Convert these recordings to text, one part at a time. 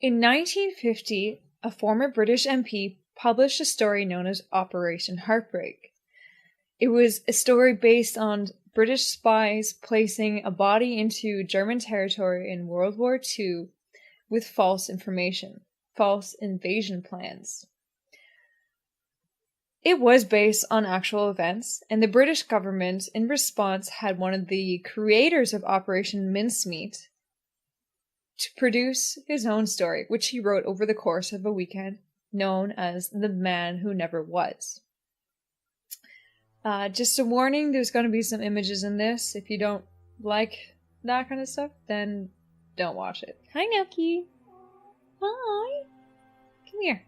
In 1950, a former British MP published a story known as Operation Heartbreak. It was a story based on British spies placing a body into German territory in World War II with false information, false invasion plans. It was based on actual events, and the British government, in response, had one of the creators of Operation Mincemeat to produce his own story, which he wrote over the course of a weekend, known as The Man Who Never Was. Just a warning, there's going to be some images in this. If you don't like that kind of stuff, then don't watch it. Hi, Nucky. Hi. Come here.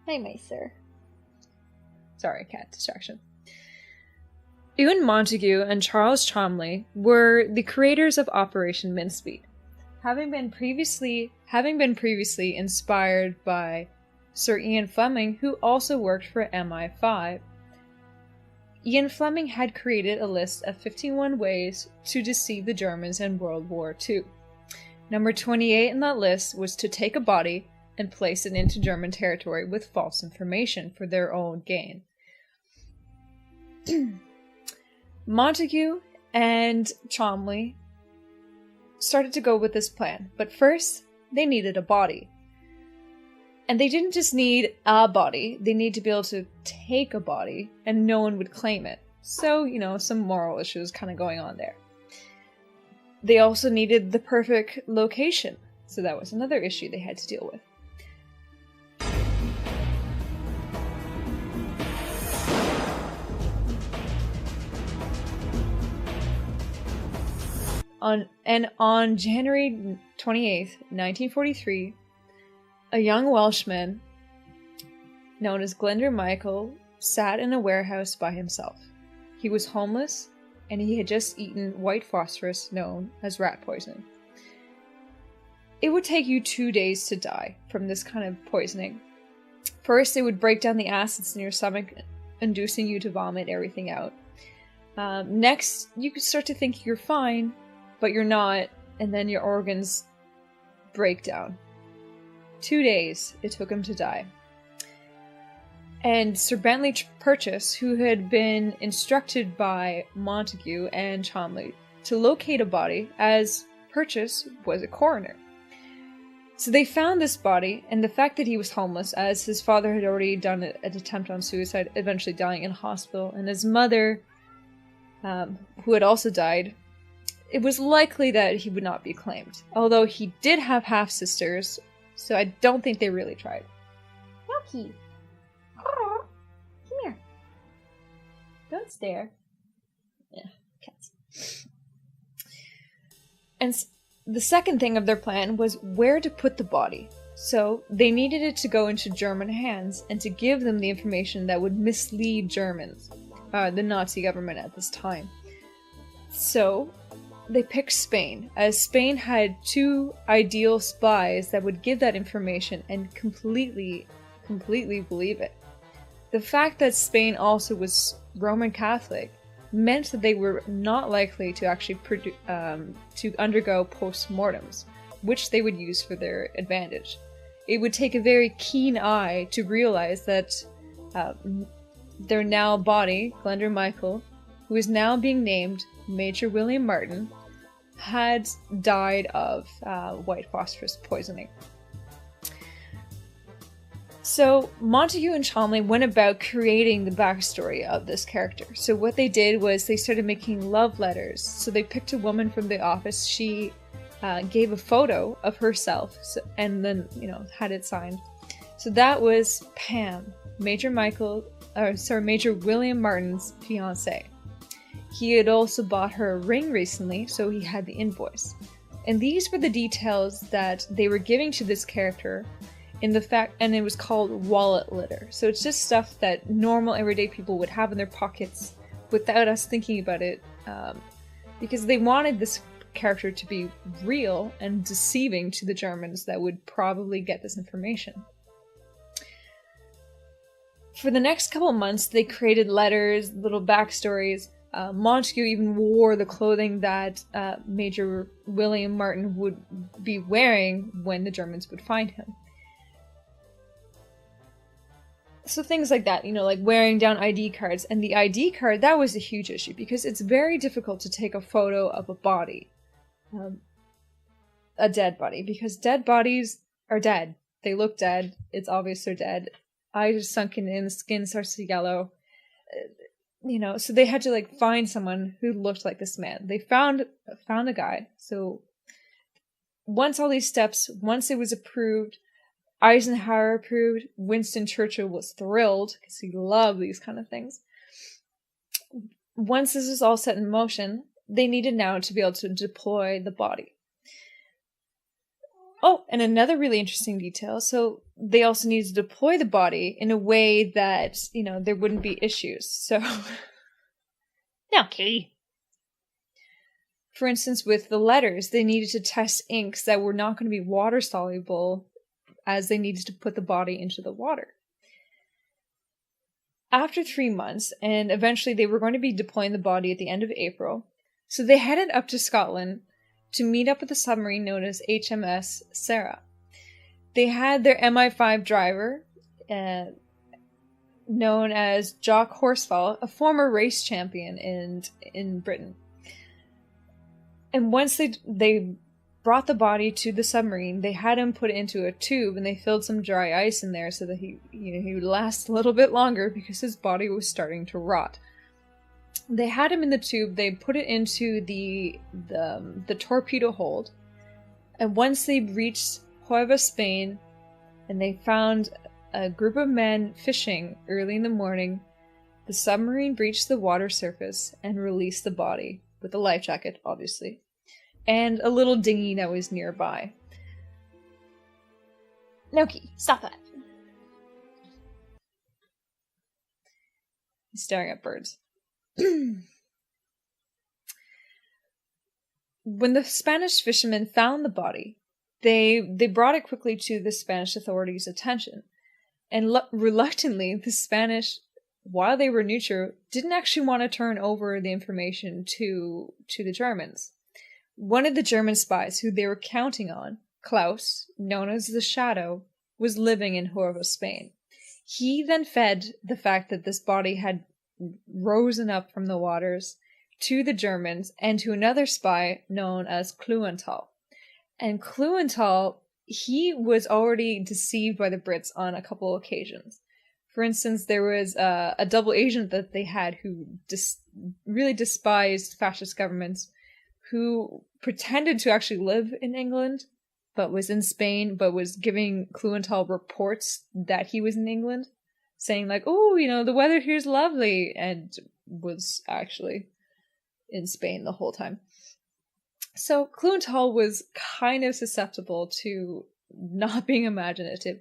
Hi, my sir. Sorry, cat distraction. Ewan Montagu and Charles Cholmondeley were the creators of Operation Mincemeat, having been previously inspired by Sir Ian Fleming, who also worked for MI5. Ian Fleming had created a list of 51 ways to deceive the Germans in World War II. Number 28 in that list was to take a body and place it into German territory with false information for their own gain. Montagu and Cholmondeley started to go with this plan, but first they needed a body. And they didn't just need a body, they need to be able to take a body and no one would claim it. So, some moral issues kind of going on there. They also needed the perfect location, so that was another issue they had to deal with. On January 28th, 1943, a young Welshman known as Glender Michael sat in a warehouse by himself. He was homeless, and he had just eaten white phosphorus known as rat poison. It would take you 2 days to die from this kind of poisoning. First, it would break down the acids in your stomach, inducing you to vomit everything out. Next, you could start to think you're fine, but you're not, and then your organs break down. 2 days it took him to die. And Sir Bentley Purchase, who had been instructed by Montagu and Cholmondeley to locate a body, as Purchase was a coroner. So they found this body, and the fact that he was homeless, as his father had already done an attempt on suicide, eventually dying in hospital, and his mother, who had also died, it was likely that he would not be claimed. Although he did have half-sisters, so I don't think they really tried. Yucky! Oh, come here. Don't stare. Yeah, cats. And the second thing of their plan was where to put the body. So they needed it to go into German hands and to give them the information that would mislead Germans, the Nazi government at this time. So they picked Spain, as Spain had two ideal spies that would give that information and completely believe it. The fact that Spain also was Roman Catholic meant that they were not likely to actually to undergo post-mortems, which they would use for their advantage. It would take a very keen eye to realize that their now body, Glender Michael, who is now being named Major William Martin, had died of white phosphorus poisoning. So Montagu and Cholmondeley went about creating the backstory of this character. So what they did was they started making love letters. So they picked a woman from the office. She gave a photo of herself, and then had it signed. So that was Pam, Major William Martin's fiance. He had also bought her a ring recently, so he had the invoice. And these were the details that they were giving to this character and it was called wallet litter. So it's just stuff that normal everyday people would have in their pockets without us thinking about it, because they wanted this character to be real and deceiving to the Germans that would probably get this information. For the next couple of months, they created letters, little backstories, Montague even wore the clothing that Major William Martin would be wearing when the Germans would find him. So things like that, like wearing down ID cards. And the ID card, that was a huge issue because it's very difficult to take a photo of a body, a dead body, because dead bodies are dead. They look dead. It's obvious they're dead. Eyes are sunken in, the skin starts to yellow. So they had to find someone who looked like this man. They found a guy. So once all these steps, once it was approved, Eisenhower approved, Winston Churchill was thrilled because he loved these kind of things. Once this was all set in motion, they needed now to be able to deploy the body. Oh, and another really interesting detail. So they also needed to deploy the body in a way that, there wouldn't be issues. So, okay. For instance, with the letters, they needed to test inks that were not going to be water soluble as they needed to put the body into the water. After 3 months, and eventually they were going to be deploying the body at the end of April, so they headed up to Scotland to meet up with a submarine known as HMS Sarah. They had their MI5 driver, known as Jock Horsfall, a former race champion in Britain. And once they brought the body to the submarine, they had him put into a tube and they filled some dry ice in there so that he would last a little bit longer because his body was starting to rot. They had him in the tube, they put it into the torpedo hold, and once they reached Huelva, Spain, and they found a group of men fishing early in the morning, the submarine breached the water surface and released the body, with a life jacket, obviously, and a little dinghy that was nearby. Noki, stop that. He's staring at birds. When the Spanish fishermen found the body, they brought it quickly to the Spanish authorities' attention. And reluctantly, the Spanish, while they were neutral, didn't actually want to turn over the information to the Germans. One of the German spies who they were counting on, Klaus, known as the Shadow, was living in Huelva, Spain. He then fed the fact that this body had risen up from the waters to the Germans and to another spy known as Kluenthal. And Kluenthal, he was already deceived by the Brits on a couple of occasions. For instance, there was a double agent that they had who really despised fascist governments, who pretended to actually live in England, but was in Spain, but was giving Kluenthal reports that he was in England, saying the weather here's lovely, and was actually in Spain the whole time. So Kluenthal was kind of susceptible to not being imaginative.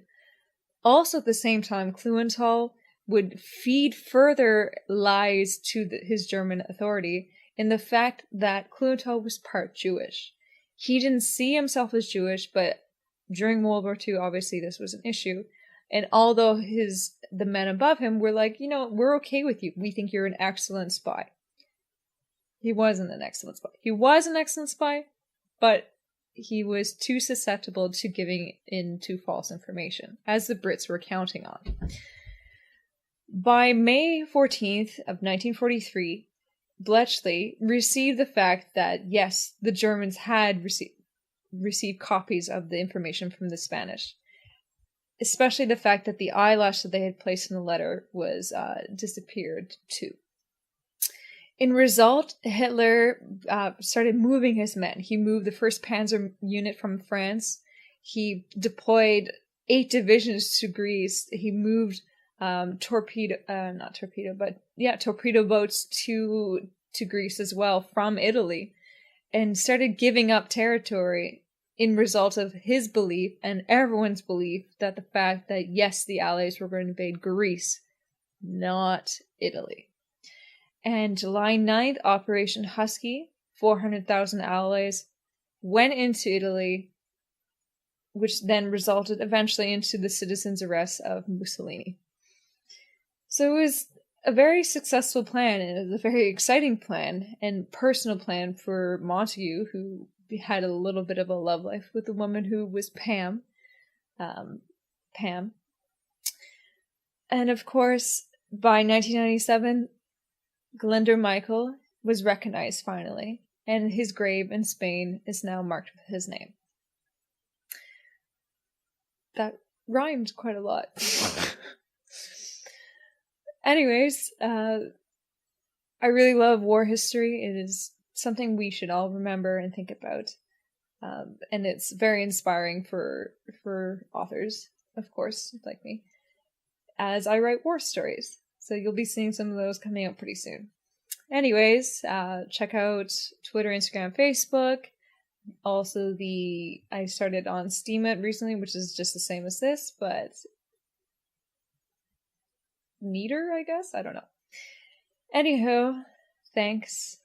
Also at the same time, Kluenthal would feed further lies to his German authority in the fact that Kluenthal was part Jewish. He didn't see himself as Jewish, but during World War II, obviously this was an issue. And although the men above him were we're okay with you. We think you're an excellent spy. He wasn't an excellent spy. He was an excellent spy, but he was too susceptible to giving in to false information, as the Brits were counting on. By May 14th of 1943, Bletchley received the fact that, yes, the Germans had received copies of the information from the Spanish. Especially the fact that the eyelash that they had placed in the letter was disappeared too. In result, Hitler started moving his men. He moved the 1st Panzer Unit from France. He deployed 8 divisions to Greece. He moved torpedo boats to Greece as well from Italy, and started giving up territory in result of his belief and everyone's belief that the fact that, yes, the Allies were going to invade Greece, not Italy. And July 9th, Operation Husky, 400,000 Allies went into Italy, which then resulted eventually into the citizens' arrest of Mussolini. So it was a very successful plan, and it was a very exciting plan and personal plan for Montague, who had a little bit of a love life with a woman who was Pam. Pam. And of course, by 1997, Glyndŵr Michael was recognized finally, and his grave in Spain is now marked with his name. That rhymed quite a lot. Anyways, I really love war history. It is something we should all remember and think about. And it's very inspiring for authors, of course, like me, as I write war stories. So you'll be seeing some of those coming out pretty soon. Anyways, check out Twitter, Instagram, Facebook. Also, I started on Steemit recently, which is just the same as this, but neater, I guess? I don't know. Anywho, thanks,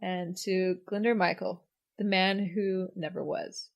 and to Glyndŵr Michael, the man who never was.